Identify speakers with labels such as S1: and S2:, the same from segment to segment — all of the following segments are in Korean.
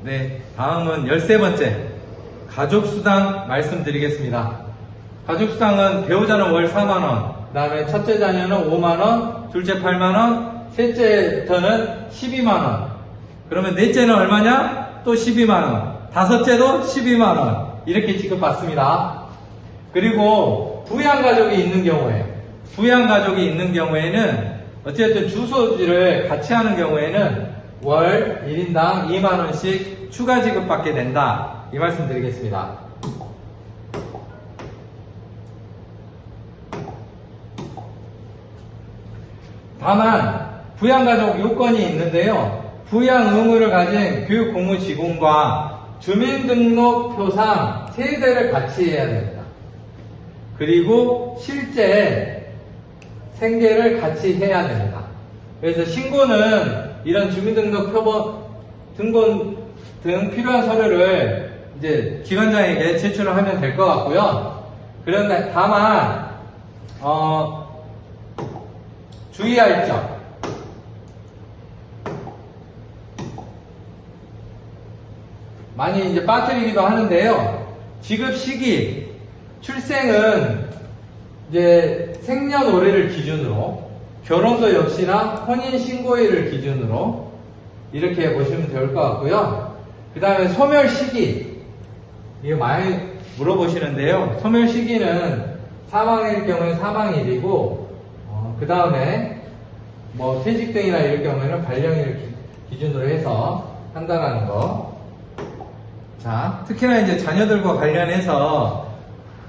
S1: 네, 다음은 13번째 가족수당 말씀드리겠습니다. 가족수당은 배우자는 월 4만원, 그 다음에 첫째 자녀는 5만원, 둘째 8만원, 셋째는 12만원. 그러면 넷째는 얼마냐? 또 12만원. 다섯째도 12만원. 이렇게 지급받습니다. 그리고 부양가족이 있는 경우에는 어쨌든 주소지를 같이 하는 경우에는 월 1인당 2만원씩 추가 지급받게 된다. 이 말씀 드리겠습니다. 다만 부양가족 요건이 있는데요. 부양 의무를 가진 교육공무직원과 주민등록표상 세대를 같이 해야 됩니다. 그리고 실제 생계를 같이 해야 됩니다. 그래서 신고는 이런 주민등록표본 등본 등 필요한 서류를 이제 기관장에게 제출을 하면 될 것 같고요. 그런데 다만 주의할 점. 많이 이제 빠뜨리기도 하는데요. 지급 시기, 출생은 이제 생년월일을 기준으로, 결혼도 역시나 혼인신고일을 기준으로 이렇게 보시면 될 것 같고요. 그 다음에 소멸 시기, 이거 많이 물어보시는데요. 소멸 시기는 사망일 경우에 사망일이고, 그 다음에 뭐 퇴직 등이나 이럴 경우에는 발령일을 기준으로 해서 판단하는 거. 자, 특히나 이제 자녀들과 관련해서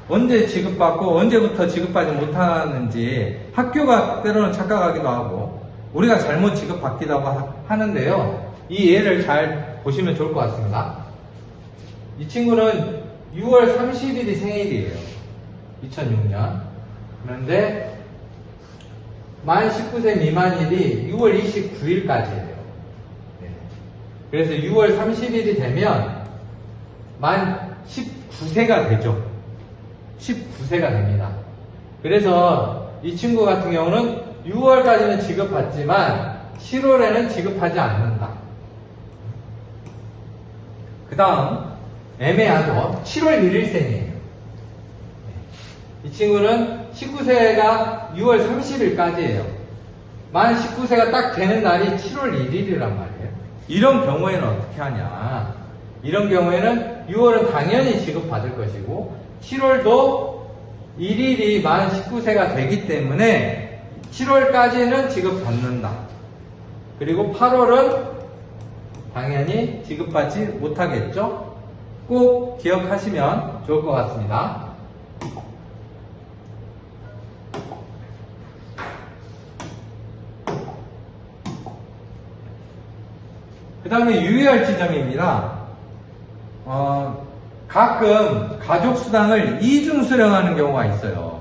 S1: 언제 지급받고 언제부터 지급받지 못하는지 학교가 때로는 착각하기도 하고 우리가 잘못 지급받기도 하는데요. 이 예를 잘 보시면 좋을 것 같습니다. 이 친구는 6월 30일이 생일이에요. 2006년. 그런데 만 19세 미만일이 6월 29일까지예요. 그래서 6월 30일이 되면 만 19세가 되죠. 19세가 됩니다. 그래서 이 친구 같은 경우는 6월까지는 지급받지만 7월에는 지급하지 않는다. 그 다음 애매하죠. 7월 1일생이에요. 이 친구는 19세가 6월 30일까지예요. 만 19세가 딱 되는 날이 7월 1일이란 말이에요. 이런 경우에는 어떻게 하냐. 이런 경우에는 6월은 당연히 지급받을 것이고 7월도 1일이 만 19세가 되기 때문에 7월까지는 지급받는다. 그리고 8월은 당연히 지급받지 못하겠죠. 꼭 기억하시면 좋을 것 같습니다. 그 다음에 유의할 지점입니다. 가끔 가족수당을 이중 수령하는 경우가 있어요.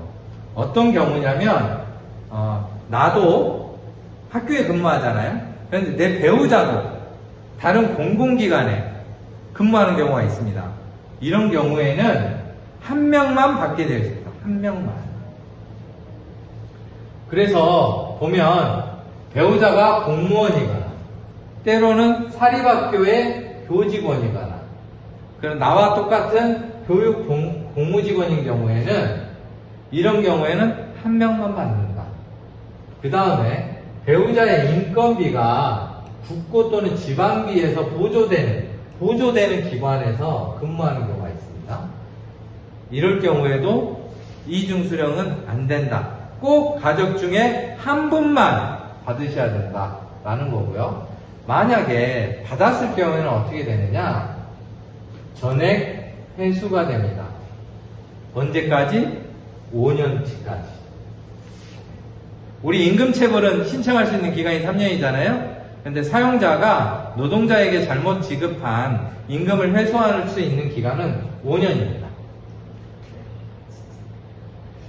S1: 어떤 경우냐면 나도 학교에 근무하잖아요. 그런데 내 배우자도 다른 공공기관에 근무하는 경우가 있습니다. 이런 경우에는 한 명만 받게 되어 있습니다. 한 명만. 그래서 보면 배우자가 공무원이거나 때로는 사립학교의 교직원이거나 그럼 나와 똑같은 교육 공무직원인 경우에는 이런 경우에는 한 명만 받는다. 그 다음에 배우자의 인건비가 국고 또는 지방비에서 보조되는 기관에서 근무하는 경우가 있습니다. 이럴 경우에도 이중수령은 안 된다. 꼭 가족 중에 한 분만 받으셔야 된다라는 거고요. 만약에 받았을 경우에는 어떻게 되느냐? 전액 회수가 됩니다. 언제까지? 5년치까지. 우리 임금체불은 신청할 수 있는 기간이 3년이잖아요. 근데 사용자가 노동자에게 잘못 지급한 임금을 회수할 수 있는 기간은 5년입니다.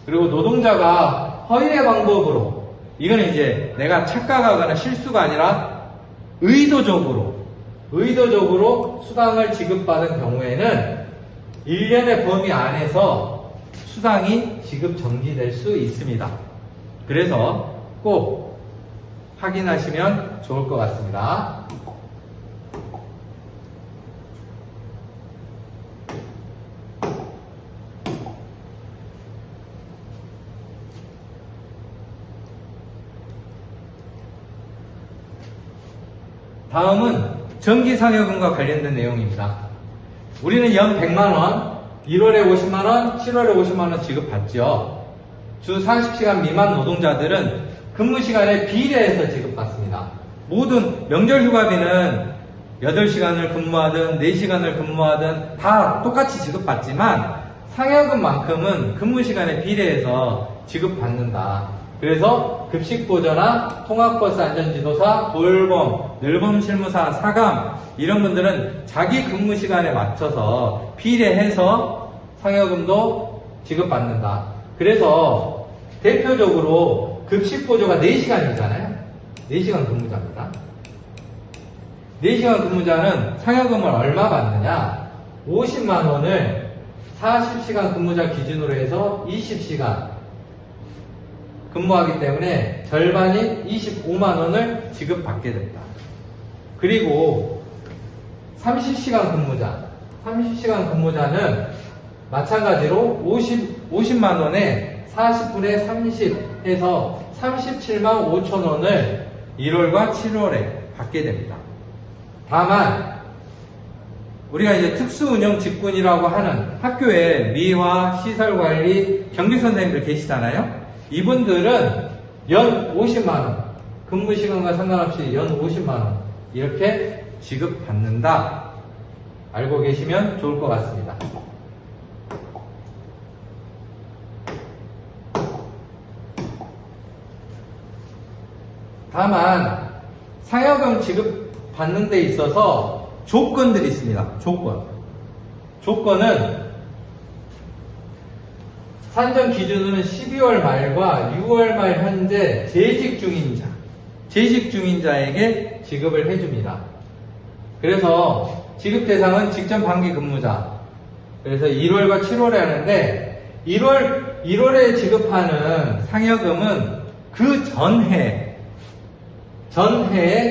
S1: 그리고 노동자가 허위의 방법으로, 이거는 이제 내가 착각하거나 실수가 아니라 의도적으로 수당을 지급받은 경우에는 1년의 범위 안에서 수당이 지급 정지될 수 있습니다. 그래서 꼭 확인하시면 좋을 것 같습니다. 다음은 정기상여금과 관련된 내용입니다. 우리는 연 100만원, 1월에 50만원, 7월에 50만원 지급받죠. 주 40시간 미만 노동자들은 근무시간에 비례해서 지급받습니다. 모든 명절 휴가비는 8시간을 근무하든 4시간을 근무하든 다 똑같이 지급받지만 상여금만큼은 근무시간에 비례해서 지급받는다. 그래서 급식보조나 통학버스 안전지도사, 돌봄, 늘봄실무사, 사감 이런 분들은 자기 근무시간에 맞춰서 비례해서 상여금도 지급받는다. 그래서 대표적으로 급식보조가 4시간이잖아요. 4시간 근무자입니다. 4시간 근무자는 상여금을 얼마 받느냐? 50만원을 40시간 근무자 기준으로 해서 20시간 근무하기 때문에 절반인 25만원을 지급받게 된다. 그리고 30시간 근무자, 30시간 근무자는 마찬가지로 50만원에 40분의 30 해서 37만 5천원을 1월과 7월에 받게 됩니다. 다만 우리가 이제 특수운영 직군이라고 하는 학교에 미화, 시설관리, 경비선생님들 계시잖아요. 이분들은 연 50만원, 근무시간과 상관없이 연 50만원 이렇게 지급받는다. 알고 계시면 좋을 것 같습니다. 다만 상여금 지급받는 데 있어서 조건들이 있습니다. 조건은 산정 기준으로는 12월 말과 6월 말 현재 재직 중인자에게 지급을 해줍니다. 그래서 지급 대상은 직전 반기 근무자. 그래서 1월과 7월에 하는데 1월에 지급하는 상여금은 그 전해에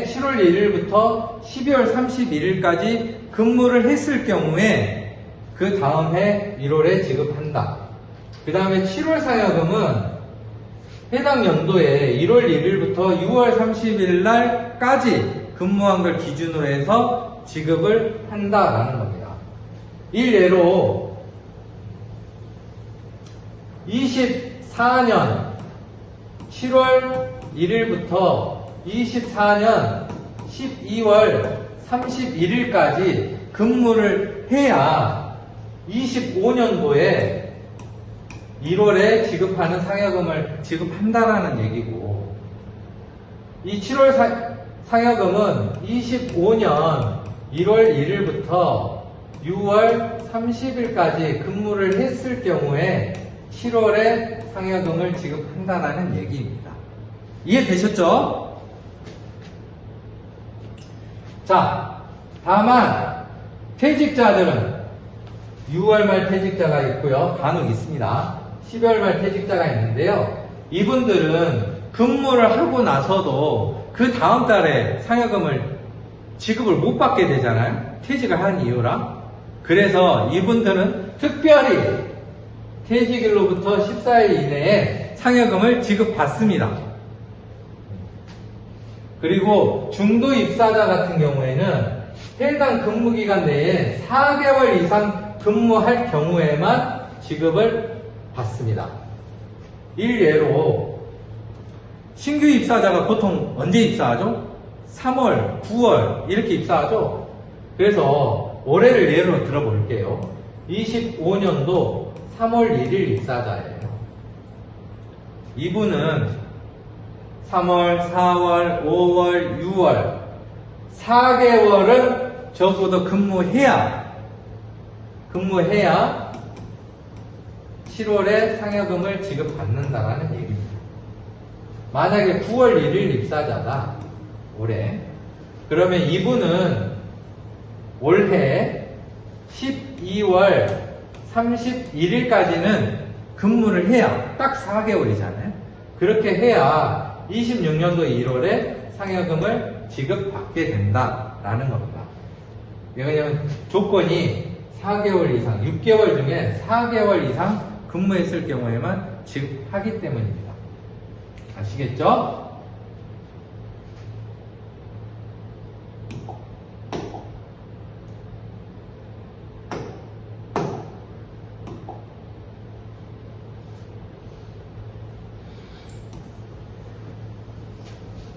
S1: 7월 1일부터 12월 31일까지 근무를 했을 경우에 그 다음 해 1월에 지급한다. 그 다음에 7월 상여금은 해당 연도에 1월 1일부터 6월 30일 날까지 근무한 걸 기준으로 해서 지급을 한다라는 겁니다. 일례로 24년 7월 1일부터 24년 12월 31일까지 근무를 해야 25년도에 1월에 지급하는 상여금을 지급한다라는 얘기고, 이 7월 상여금은 25년 1월 1일부터 6월 30일까지 근무를 했을 경우에 7월에 상여금을 지급한다라는 얘기입니다. 이해되셨죠? 자, 다만 퇴직자들은 6월 말 퇴직자가 있고요. 간혹 있습니다. 12월 말 퇴직자가 있는데요. 이분들은 근무를 하고 나서도 그 다음 달에 상여금을 지급을 못 받게 되잖아요. 퇴직을 한 이유라. 그래서 이분들은 특별히 퇴직일로부터 14일 이내에 상여금을 지급받습니다. 그리고 중도 입사자 같은 경우에는 해당 근무기간 내에 4개월 이상 근무할 경우에만 지급을 받습니다. 일례로 신규 입사자가 보통 언제 입사하죠? 3월, 9월 이렇게 입사하죠? 그래서 올해를 예로 들어볼게요. 25년도 3월 1일 입사자예요. 이분은 3월, 4월, 5월, 6월 4개월은 적어도 근무해야 7월에 상여금을 지급받는다라는 얘기입니다. 만약에 9월 1일 입사자다, 올해, 그러면 이분은 올해 12월 31일까지는 근무를 해야 딱 4개월이잖아요. 그렇게 해야 26년도 1월에 상여금을 지급받게 된다라는 겁니다. 왜냐하면 조건이 4개월 이상, 6개월 중에 4개월 이상 근무했을 경우에만 지급하기 때문입니다. 아시겠죠?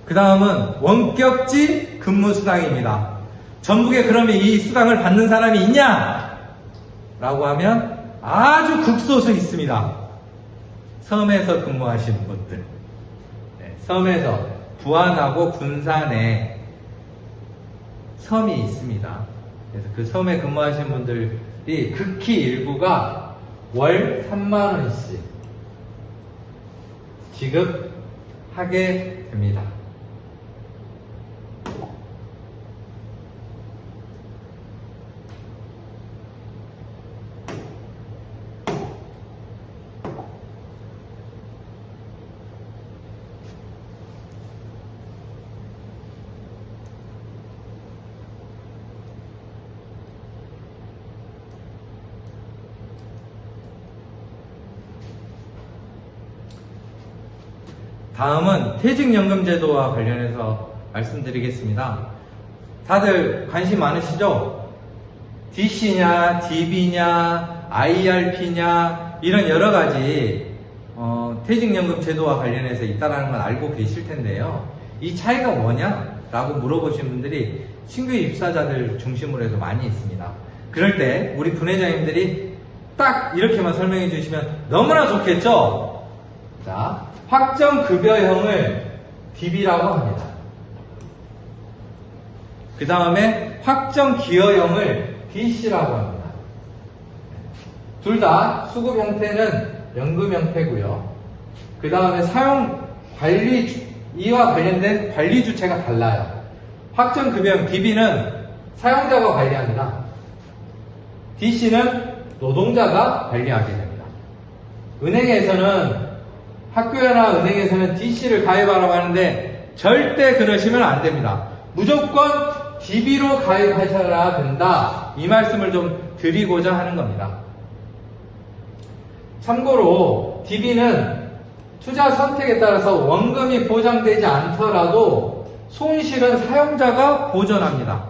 S1: 그 다음은 원격지 근무수당입니다. 전국에 그러면 이 수당을 받는 사람이 있냐? 라고 하면 아주 극소수 있습니다. 섬에서 근무하시는 분들. 네, 섬에서 부안하고 군산에 섬이 있습니다. 그래서 그 섬에 근무하시는 분들이 극히 일부가 월 3만원씩 지급하게 됩니다. 다음은 퇴직연금제도와 관련해서 말씀드리겠습니다. 다들 관심 많으시죠? DC냐, DB냐, IRP냐 이런 여러 가지 퇴직연금 제도와 관련해서 있다는 건 알고 계실 텐데요. 이 차이가 뭐냐라고 물어보신 분들이 신규 입사자들 중심으로 해서 많이 있습니다. 그럴 때 우리 분회장님들이 딱 이렇게만 설명해 주시면 너무나 좋겠죠? 자, 확정급여형을 DB라고 합니다. 그 다음에 확정기여형을 DC라고 합니다. 둘 다 수급 형태는 연금 형태고요. 그 다음에 이와 관련된 관리 주체가 달라요. 확정급여형 DB는 사용자가 관리합니다. DC는 노동자가 관리하게 됩니다. 은행에서는 학교나 은행에서는 DC를 가입하라고 하는데 절대 그러시면 안 됩니다. 무조건 DB로 가입하셔야 된다. 이 말씀을 좀 드리고자 하는 겁니다. 참고로 DB는 투자 선택에 따라서 원금이 보장되지 않더라도 손실은 사용자가 보전합니다.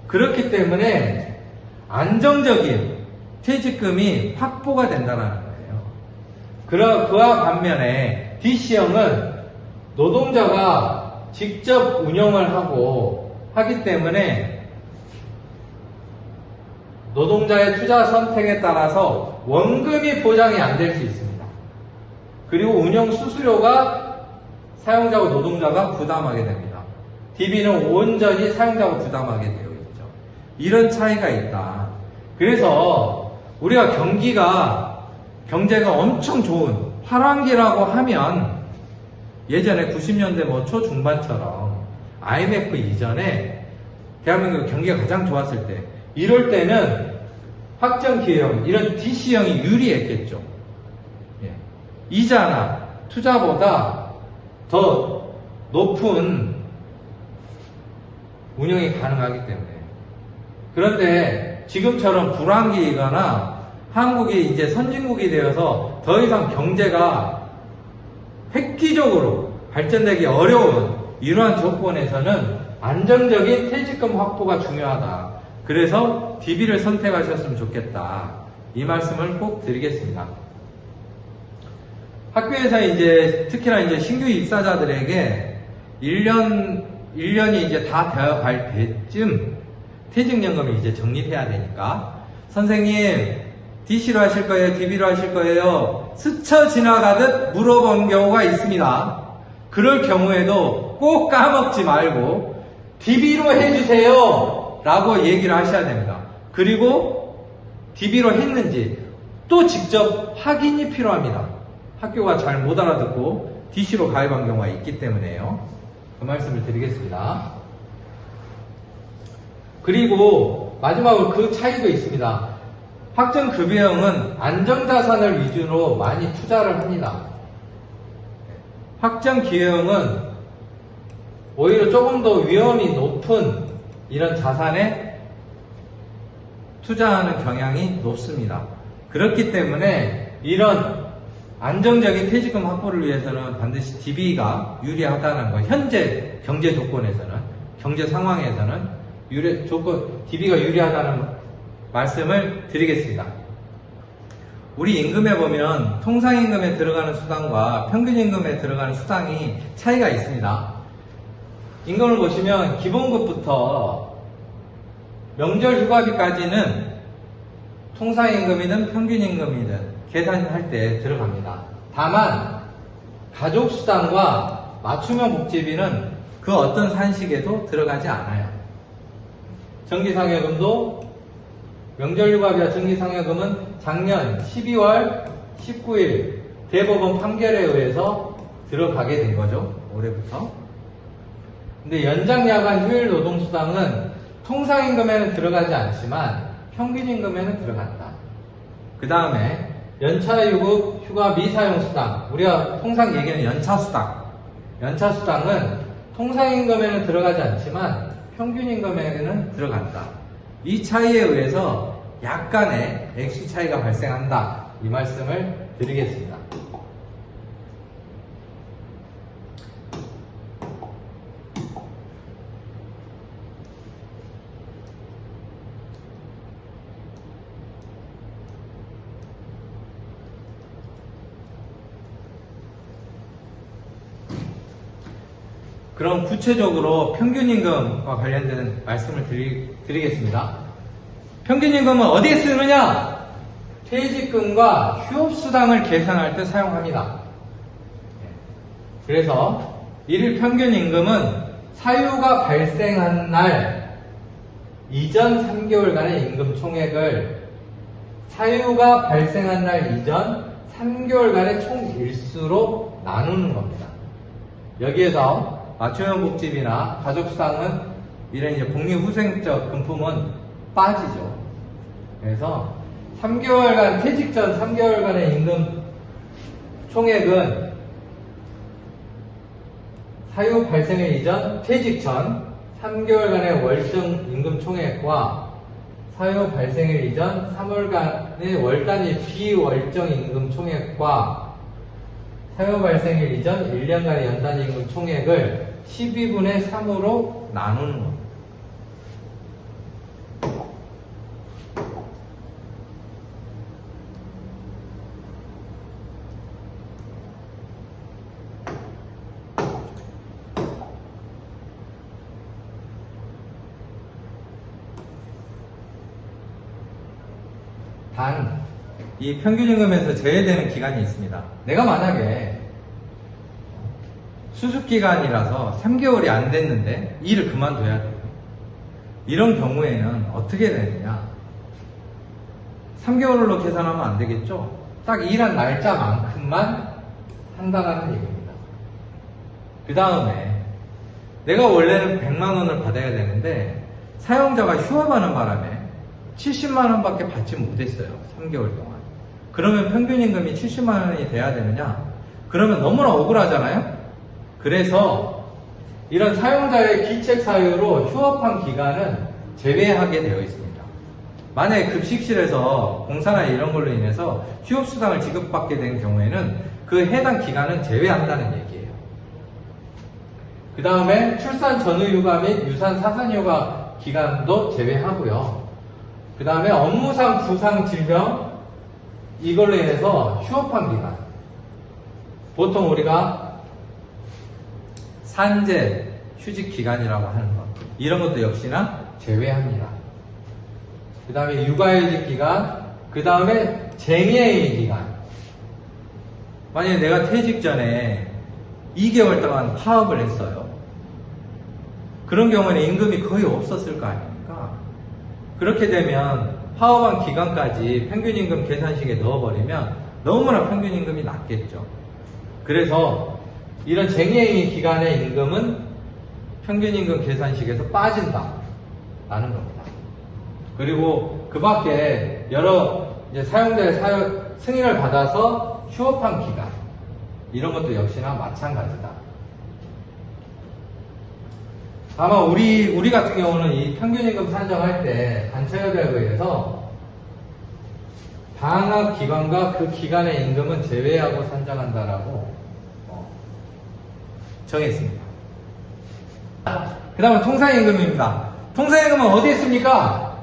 S1: 그렇기 때문에 안정적인 퇴직금이 확보가 된다는 거예요. 그와 반면에 DC형은 노동자가 직접 운영을 하기 때문에 노동자의 투자 선택에 따라서 원금이 보장이 안 될 수 있습니다. 그리고 운영 수수료가 사용자와 노동자가 부담하게 됩니다. DB는 온전히 사용자가 부담하게 되어 있죠. 이런 차이가 있다. 그래서 우리가 경제가 엄청 좋은 화랑기라고 하면 예전에 90년대 초중반처럼 IMF 이전에 대한민국 경기가 가장 좋았을 때 이럴 때는 확정기여형 이런 DC형이 유리했겠죠. 예. 이자나 투자보다 더 높은 운영이 가능하기 때문에. 그런데 지금처럼 불황기이거나 한국이 이제 선진국이 되어서 더 이상 경제가 획기적으로 발전되기 어려운 이러한 조건에서는 안정적인 퇴직금 확보가 중요하다. 그래서 DB를 선택하셨으면 좋겠다. 이 말씀을 꼭 드리겠습니다. 학교에서 특히나 신규 입사자들에게 1년이 이제 다 되어 갈 때쯤 퇴직연금이 이제 적립해야 되니까 선생님 DC로 하실 거예요? DB로 하실 거예요? 스쳐 지나가듯 물어본 경우가 있습니다. 그럴 경우에도 꼭 까먹지 말고 DB로 해주세요 라고 얘기를 하셔야 됩니다. 그리고 DB로 했는지 또 직접 확인이 필요합니다. 학교가 잘 못 알아듣고 DC로 가입한 경우가 있기 때문에요. 그 말씀을 드리겠습니다. 그리고 마지막으로 그 차이도 있습니다. 확정급여형은 안정자산을 위주로 많이 투자를 합니다. 확정기여형은 오히려 조금 더 위험이 높은 이런 자산에 투자하는 경향이 높습니다. 그렇기 때문에 이런 안정적인 퇴직금 확보를 위해서는 반드시 DB가 유리하다는 것, 현재 경제 조건에서는, 경제 상황에서는 DB가 유리하다는 말씀을 드리겠습니다. 우리 임금에 보면 통상임금에 들어가는 수당과 평균임금에 들어가는 수당이 차이가 있습니다. 임금을 보시면 기본급부터 명절 휴가비까지는 통상임금이든 평균임금이든 계산할 때 들어갑니다. 다만 가족수당과 맞춤형 복지비는 그 어떤 산식에도 들어가지 않아요. 정기상여금도 명절휴가비와 정기상여금은 작년 12월 19일 대법원 판결에 의해서 들어가게 된 거죠. 올해부터. 근데 연장야간 휴일 노동수당은 통상임금에는 들어가지 않지만 평균임금에는 들어간다. 그 다음에 연차유급 휴가 미사용수당, 우리가 통상 얘기하는 연차수당. 연차수당은 통상임금에는 들어가지 않지만 평균임금에는 들어간다. 이 차이에 의해서 약간의 액수 차이가 발생한다. 이 말씀을 드리겠습니다. 그럼 구체적으로 평균임금과 관련된 말씀을 드리겠습니다. 평균임금은 어디에 쓰느냐? 퇴직금과 휴업수당을 계산할 때 사용합니다. 그래서 일일 평균임금은 사유가 발생한 날 이전 3개월간의 임금 총액을 사유가 발생한 날 이전 3개월간의 총 일수로 나누는 겁니다. 여기에서 맞춤형 복지비나 가족수당은 이런 이제 복리후생적 금품은 빠지죠. 그래서 3개월간 퇴직 전 3개월간의 임금 총액은 사유 발생일 이전 퇴직 전 3개월간의 월정 임금 총액과 사유 발생일 이전 3월간의 월단위 비월정 임금 총액과 사유 발생일 이전 1년간의 연단위 임금 총액을 12분의 3으로 나누는 겁니다. 단, 이 평균임금에서 제외되는 기간이 있습니다. 내가 만약에 수습기간이라서 3개월이 안 됐는데 일을 그만둬야 돼요. 이런 경우에는 어떻게 되느냐? 3개월로 계산하면 안 되겠죠? 딱 일한 날짜만큼만 한다는 얘기입니다. 그 다음에 내가 원래는 100만 원을 받아야 되는데 사용자가 휴업하는 바람에 70만 원밖에 받지 못했어요. 3개월 동안. 그러면 평균임금이 70만 원이 돼야 되느냐? 그러면 너무나 억울하잖아요? 그래서 이런 사용자의 기책 사유로 휴업한 기간은 제외하게 되어 있습니다. 만약에 급식실에서 공사나 이런 걸로 인해서 휴업수당을 지급받게 된 경우에는 그 해당 기간은 제외한다는 얘기예요. 그 다음에 출산 전후휴가 및 유산 사산휴가 기간도 제외하고요. 그 다음에 업무상 부상 질병 이걸로 인해서 휴업한 기간, 보통 우리가 산재 휴직 기간이라고 하는 것, 이런 것도 역시나 제외합니다. 그 다음에 육아휴직 기간, 그 다음에 쟁예의 기간. 만약에 내가 퇴직 전에 2개월 동안 파업을 했어요. 그런 경우에는 임금이 거의 없었을 거 아닙니까? 그렇게 되면 파업한 기간까지 평균임금 계산식에 넣어버리면 너무나 평균임금이 낮겠죠. 그래서 이런 쟁예의 기간의 임금은 평균임금 계산식에서 빠진다 라는 겁니다. 그리고 그 밖에 여러 이제 사용자의 승인을 받아서 휴업한 기간, 이런 것도 역시나 마찬가지다. 아마 우리 같은 경우는 이 평균임금 산정할 때 관찰협약에 의해서 방학 기간과 그 기간의 임금은 제외하고 산정한다라고 정했습니다. 그 다음은 통상임금입니다. 통상임금은 어디에 있습니까?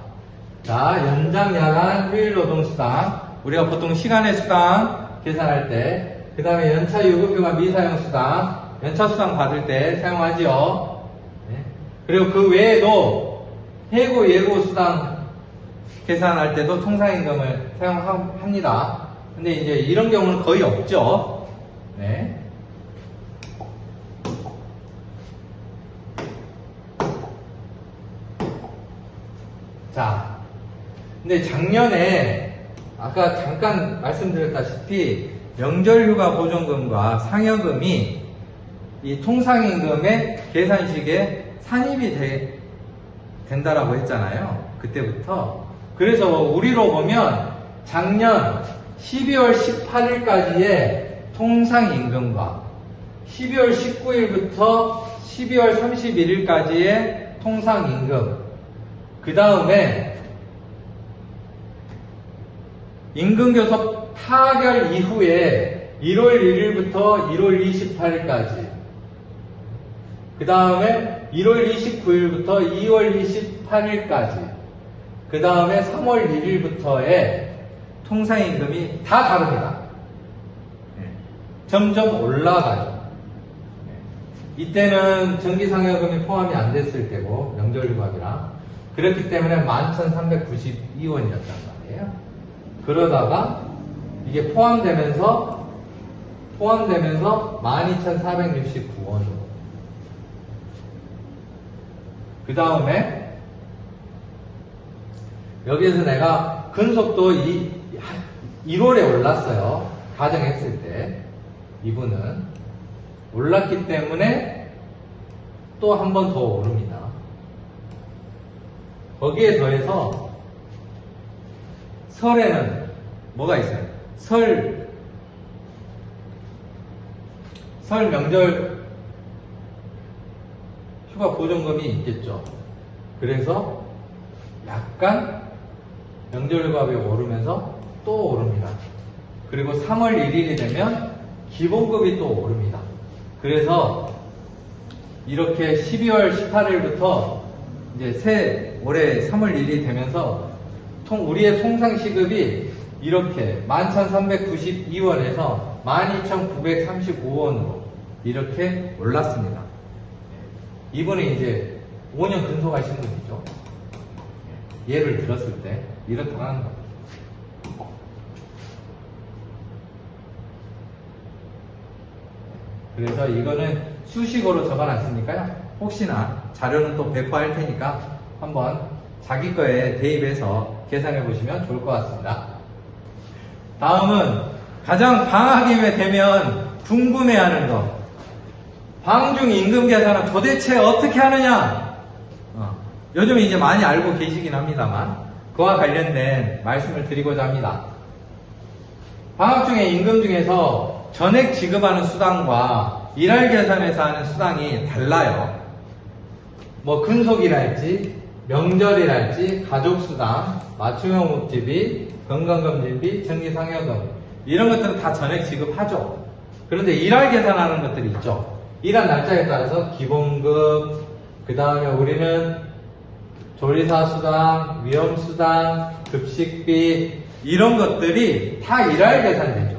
S1: 자, 연장, 야간, 휴일 노동수당, 우리가 보통 시간의 수당 계산할 때, 그 다음에 연차 유급휴가 미사용 수당, 연차 수당 받을 때 사용하지요. 그리고 그 외에도 해고, 예고 수당 계산할 때도 통상임금을 사용합니다. 근데 이제 이런 경우는 거의 없죠. 네. 자, 근데 작년에 아까 잠깐 말씀드렸다시피 명절휴가 보존금과 상여금이 이 통상임금의 계산식에 산입이 된다라고 했잖아요. 그때부터. 그래서 우리로 보면 작년 12월 18일까지의 통상임금과 12월 19일부터 12월 31일까지의 통상임금, 그 다음에 임금교섭 타결 이후에 1월 1일부터 1월 28일까지, 그 다음에 1월 29일부터 2월 28일까지, 그 다음에 3월 1일부터의 통상임금이 다 다릅니다. 점점 올라가죠. 이때는 전기상여금이 포함이 안 됐을 때고, 명절휴가비랑. 그렇기 때문에 11,392원이었단 말이에요. 그러다가 이게 포함되면서 12,469원으로. 그 다음에 여기에서 내가 근속도 1월에 올랐어요. 가정했을 때. 이분은 올랐기 때문에 또 한 번 더 오릅니다. 거기에 더해서 설에는 뭐가 있어요? 설 명절 휴가 보존금이 있겠죠. 그래서 약간 명절 휴가비 오르면서 또 오릅니다. 그리고 3월 1일이 되면 기본급이 또 오릅니다. 그래서 이렇게 12월 18일부터 이제 올해 3월 1일이 되면서 우리의 통상시급이 이렇게 11,392원에서 12,935원으로 이렇게 올랐습니다. 이분이 이제 5년 근속하신 분이죠. 예를 들었을 때 이렇다고 하는 겁니다. 그래서 이거는 수식어로 적어놨으니까요. 혹시나 자료는 또 배포할 테니까 한번 자기 거에 대입해서 계산해 보시면 좋을 것 같습니다. 다음은 가장 방학이 되면 궁금해하는 거. 방중 임금 계산은 도대체 어떻게 하느냐? 요즘 이제 많이 알고 계시긴 합니다만 그와 관련된 말씀을 드리고자 합니다. 방학 중에 임금 중에서 전액 지급하는 수당과 일할 계산에서 하는 수당이 달라요. 뭐 근속이랄지 명절이랄지 가족수당, 맞춤형 복지비, 건강검진비, 전기상여금 이런 것들은 다 전액 지급하죠. 그런데 일할 계산하는 것들이 있죠. 일한 날짜에 따라서 기본급, 그 다음에 우리는 조리사 수당, 위험수당, 급식비 이런 것들이 다 일할 계산되죠.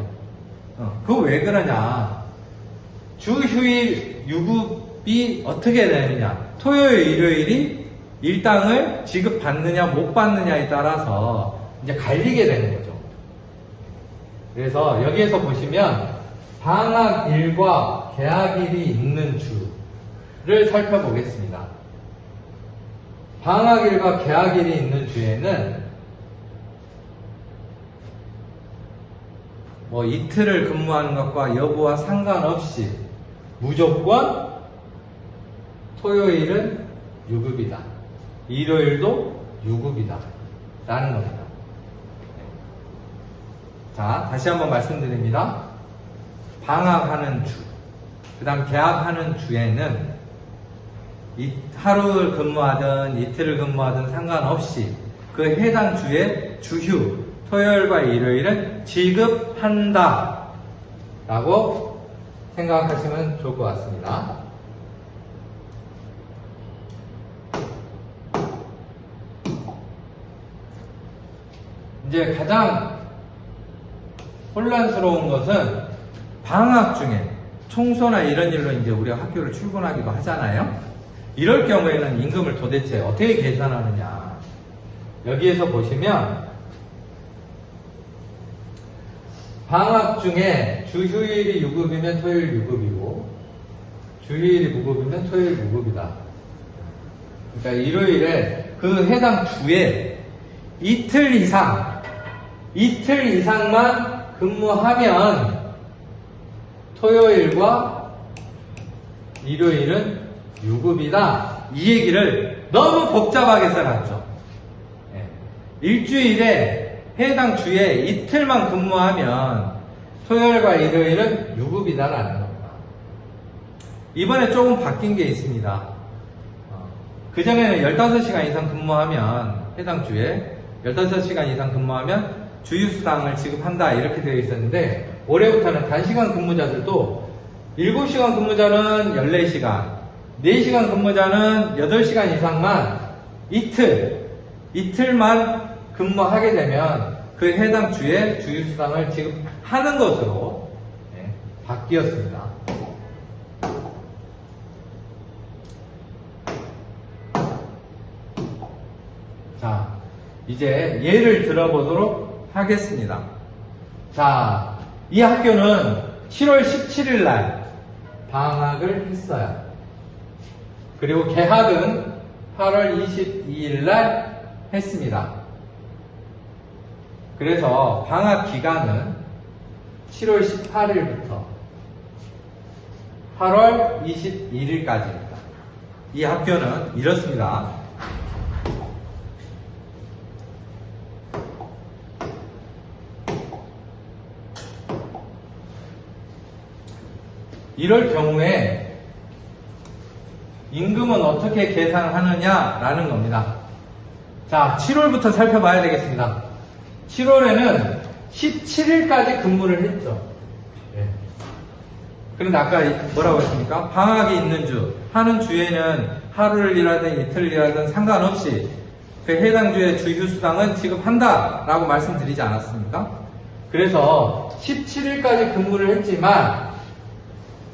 S1: 그거 왜 그러냐? 주휴일 유급이 어떻게 되느냐? 토요일, 일요일이 일당을 지급받느냐 못 받느냐에 따라서 이제 갈리게 되는 거죠. 그래서 여기에서 보시면 방학일과 개학일이 있는 주를 살펴보겠습니다. 방학일과 개학일이 있는 주에는 뭐 이틀을 근무하는 것과 여부와 상관없이 무조건 토요일은 유급이다. 일요일도 유급이다. 라는 겁니다. 자, 다시 한번 말씀드립니다. 방학하는 주, 그 다음 개학하는 주에는 하루를 근무하든 이틀을 근무하든 상관없이 그 해당 주의 주휴, 토요일과 일요일은 지급한다 라고 생각하시면 좋을 것 같습니다. 이제 가장 혼란스러운 것은 방학 중에 청소나 이런 일로 이제 우리가 학교를 출근하기도 하잖아요. 이럴 경우에는 임금을 도대체 어떻게 계산하느냐. 여기에서 보시면 방학 중에 주휴일이 유급이면 토요일 유급이고 주휴일이 무급이면 토요일 무급이다. 그러니까 일요일에 그 해당 주에 이틀 이상만 근무하면 토요일과 일요일은 유급이다. 이 얘기를 너무 복잡하게 써놨죠. 일주일에 해당 주에 이틀만 근무하면 토요일과 일요일은 유급이다라는 겁니다. 이번에 조금 바뀐 게 있습니다. 그전에는 15시간 이상 근무하면 해당 주에 15시간 이상 근무하면 주휴수당을 지급한다 이렇게 되어 있었는데 올해부터는 단시간 근무자들도 7시간 근무자는 14시간 4시간 근무자는 8시간 이상만 이틀만 근무하게 되면 그 해당 주에 주휴수당을 지급하는 것으로 바뀌었습니다. 자, 이제 예를 들어보도록 하겠습니다. 자, 이 학교는 7월 17일 날 방학을 했어요. 그리고 개학은 8월 22일 날 했습니다. 그래서 방학 기간은 7월 18일부터 8월 21일까지입니다. 이 학교는 이렇습니다. 이럴 경우에 임금은 어떻게 계산하느냐라는 겁니다. 자, 7월부터 살펴봐야 되겠습니다. 7월에는 17일까지 근무를 했죠. 그런데 아까 뭐라고 했습니까? 방학이 있는 주, 하는 주에는 하루를 일하든 이틀을 일하든 상관없이 그 해당 주의 주휴수당은 지급한다 라고 말씀드리지 않았습니까? 그래서 17일까지 근무를 했지만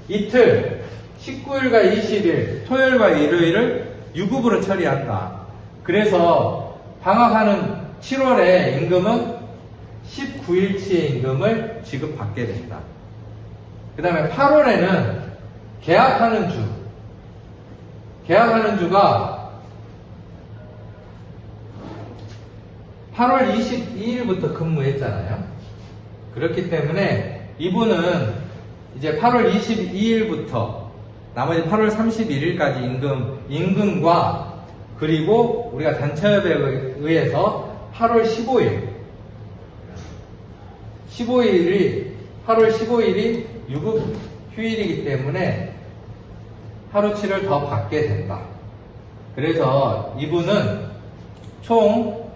S1: 이틀, 19일과 20일, 토요일과 일요일을 유급으로 처리한다. 그래서 방학하는 7월에 임금은 19일치의 임금을 지급받게 됩니다. 그 다음에 8월에는 개학하는 주가 8월 22일부터 근무했잖아요. 그렇기 때문에 이분은 이제 8월 22일부터 나머지 8월 31일까지 임금과 그리고 우리가 단체협에 의해서 8월 15일이 유급 휴일이기 때문에 하루치를 더 받게 된다. 그래서 이분은 총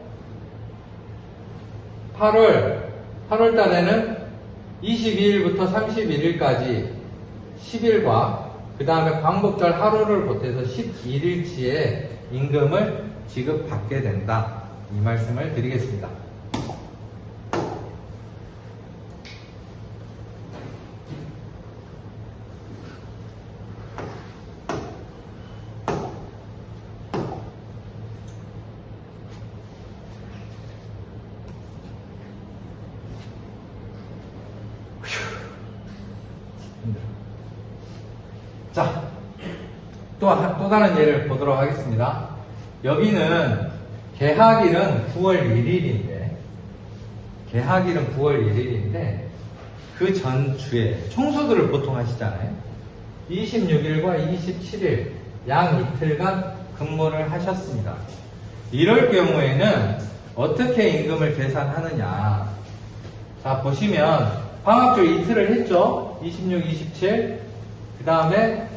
S1: 8월 달에는 22일부터 31일까지 10일과 그 다음에 광복절 하루를 보태서 11일치의 임금을 지급받게 된다. 이 말씀을 드리겠습니다. 자, 또 다른 예를 보도록 하겠습니다. 여기는 개학일은 9월 1일인데 그 전주에 청소들을 보통 하시잖아요. 26일과 27일 양 이틀간 근무를 하셨습니다. 이럴 경우에는 어떻게 임금을 계산하느냐. 자, 보시면 방학주 이틀을 했죠. 26, 27. 그 다음에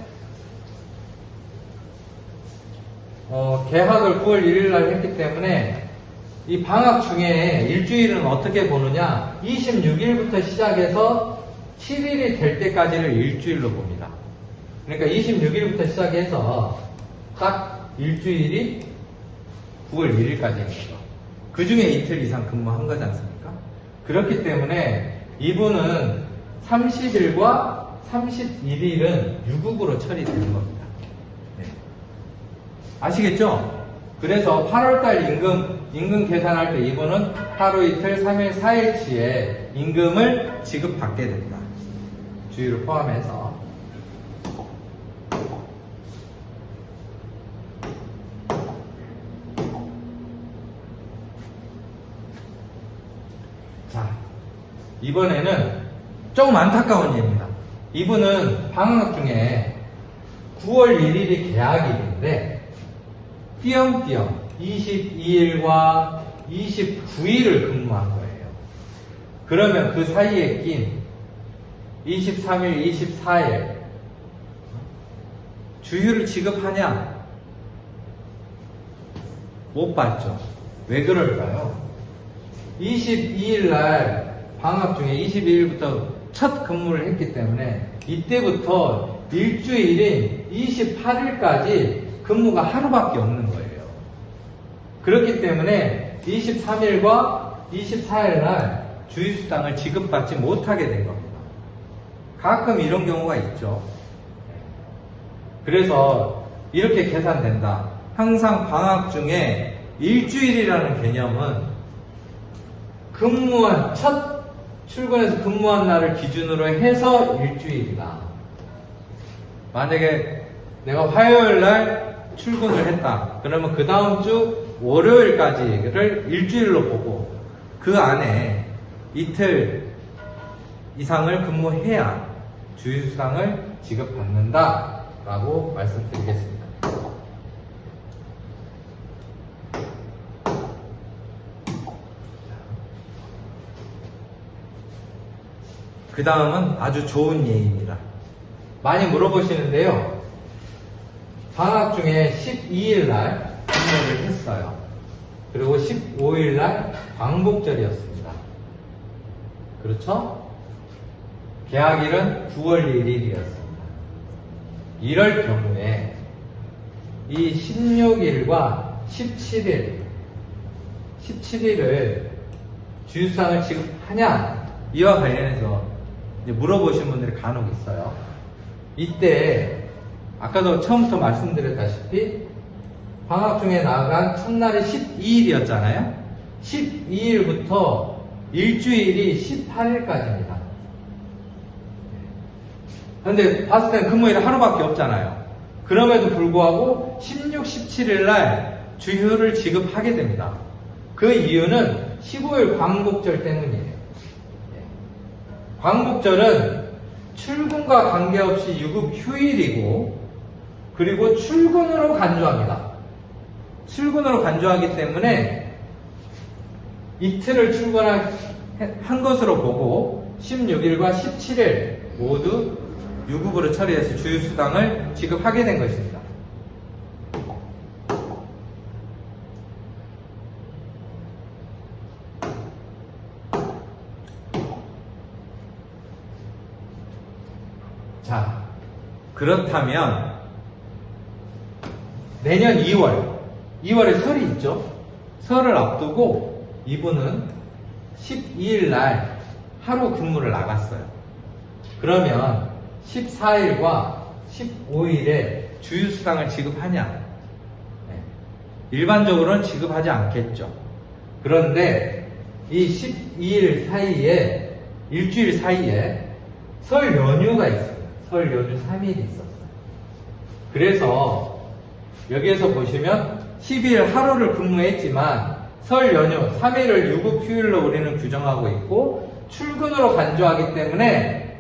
S1: 개학을 9월 1일 날 했기 때문에 이 방학 중에 일주일은 어떻게 보느냐. 26일부터 시작해서 7일이 될 때까지를 일주일로 봅니다. 그러니까 26일부터 시작해서 딱 일주일이 9월 1일까지인 거죠. 그 중에 이틀 이상 근무한 거지 않습니까? 그렇기 때문에 이분은 30일과 31일은 유급으로 처리되는 겁니다. 네. 아시겠죠? 그래서 8월달 임금 계산할 때 이분은 하루 이틀, 3일, 4일치의 임금을 지급받게 됩니다. 주의를 포함해서. 자, 이번에는 조금 안타까운 예입니다. 이분은 방학 중에 9월 1일이 계약일인데 띄엄띄엄 22일과 29일을 근무한 거예요. 그러면 그 사이에 낀 23일, 24일 주휴를 지급하냐? 못 받죠. 왜 그럴까요? 22일 날 방학 중에 22일부터 첫 근무를 했기 때문에 이때부터 일주일인 28일까지 근무가 하루밖에 없는 거예요. 그렇기 때문에 23일과 24일 날 주휴수당을 지급받지 못하게 된 겁니다. 가끔 이런 경우가 있죠. 그래서 이렇게 계산된다. 항상 방학 중에 일주일이라는 개념은 근무한 첫 출근해서 근무한 날을 기준으로 해서 일주일이다. 만약에 내가 화요일 날 출근을 했다. 그러면 그 다음 주 월요일까지를 일주일로 보고 그 안에 이틀 이상을 근무해야 주휴수당을 지급받는다 라고 말씀드리겠습니다. 그 다음은 아주 좋은 예입니다. 많이 물어보시는데요. 방학 중에 12일 날 근무를 했어요. 그리고 15일 날 광복절이었습니다. 그렇죠? 계약일은 9월 1일이었습니다. 이럴 경우에 이 16일과 17일을 주휴수당을 지급하냐? 이와 관련해서 이제 물어보신 분들이 간혹 있어요. 이때 아까도 처음부터 말씀드렸다시피 방학 중에 나간 첫날이 12일이었잖아요. 12일부터 일주일이 18일까지입니다. 그런데 봤을 땐 근무일이 하루밖에 없잖아요. 그럼에도 불구하고 16, 17일 날 주휴를 지급하게 됩니다. 그 이유는 15일 광복절 때문이에요. 광복절은 출근과 관계없이 유급 휴일이고 그리고 출근으로 간주합니다. 출근으로 간주하기 때문에 이틀을 출근한 것으로 보고 16일과 17일 모두 유급으로 처리해서 주휴수당을 지급하게 된 것입니다. 자, 그렇다면 내년 2월에 설이 있죠? 설을 앞두고 이분은 12일 날 하루 근무를 나갔어요. 그러면 14일과 15일에 주휴수당을 지급하냐? 일반적으로는 지급하지 않겠죠. 그런데 이 12일 사이에, 일주일 사이에 설 연휴가 있어요. 설 연휴 3일이 있었어요. 그래서 여기에서 보시면 12일 하루를 근무했지만 설 연휴 3일을 유급 휴일로 우리는 규정하고 있고 출근으로 간주하기 때문에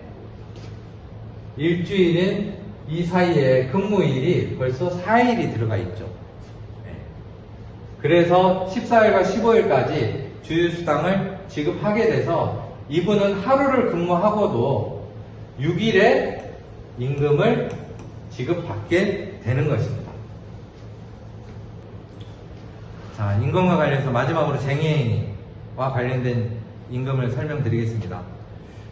S1: 일주일인 이 사이에 근무일이 벌써 4일이 들어가 있죠. 그래서 14일과 15일까지 주휴수당을 지급하게 돼서 이분은 하루를 근무하고도 6일의 임금을 지급받게 되는 것입니다. 자, 임금과 관련해서 마지막으로 쟁의와 관련된 임금을 설명드리겠습니다.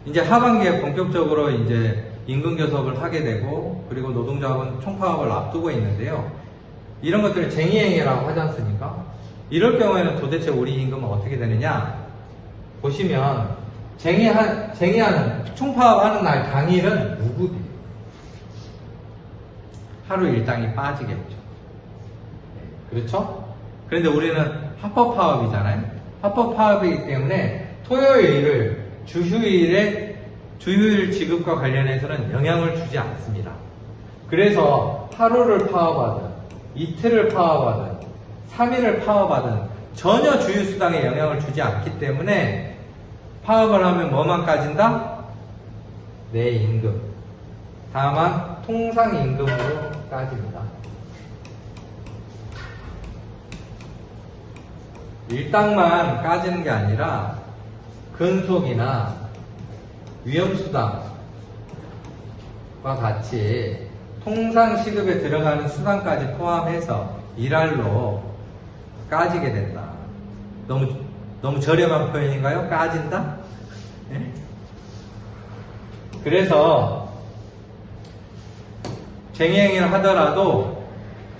S1: 이제 하반기에 본격적으로 이제 임금 교섭을 하게 되고 그리고 노동조합은 총파업을 앞두고 있는데요. 이런 것들을 쟁의행위라고 하지 않습니까? 이럴 경우에는 도대체 우리 임금은 어떻게 되느냐? 보시면 쟁의하는 총파업하는 날 당일은 무급이에요. 하루 일당이 빠지겠죠. 그렇죠? 그런데 우리는 합법 파업이잖아요. 합법 파업이기 때문에 토요일을 주휴일 지급과 관련해서는 영향을 주지 않습니다. 그래서 하루를 파업하든 이틀을 파업하든 3일을 파업하든 전혀 주휴수당에 영향을 주지 않기 때문에 파업을 하면 뭐만 까진다? 내 임금. 다만 통상임금으로 까집니다. 일당만 까지는 게 아니라 근속이나 위험수당과 같이 통상시급에 들어가는 수당까지 포함해서 일할로 까지게 된다. 너무 저렴한 표현인가요? 까진다? 네? 그래서 쟁행위를 하더라도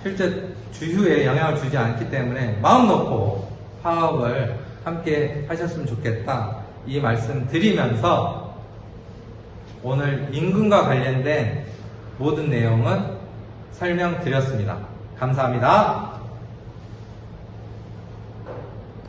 S1: 실제 주휴에 영향을 주지 않기 때문에 마음 놓고 파업을 함께 하셨으면 좋겠다. 이 말씀 드리면서 오늘 임금과 관련된 모든 내용은 설명드렸습니다. 감사합니다.